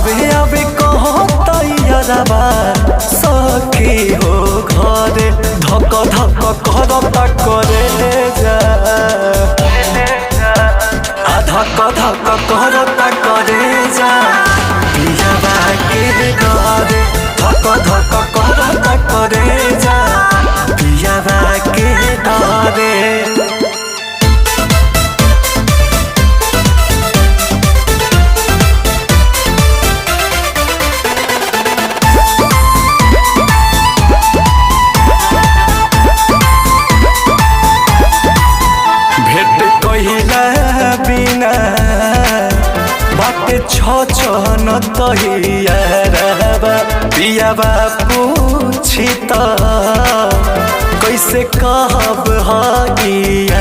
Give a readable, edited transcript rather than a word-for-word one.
आवे आवे कहता यारबा सखी हो घरे धक धक करता करे जा धक धक करता करे जा पियाबा के घरे धक धक करता करे जा पियाबा के घरे। बिना बाटे छन तहियारबा पियाबा पूछी त कैसे कहब हगियारबा।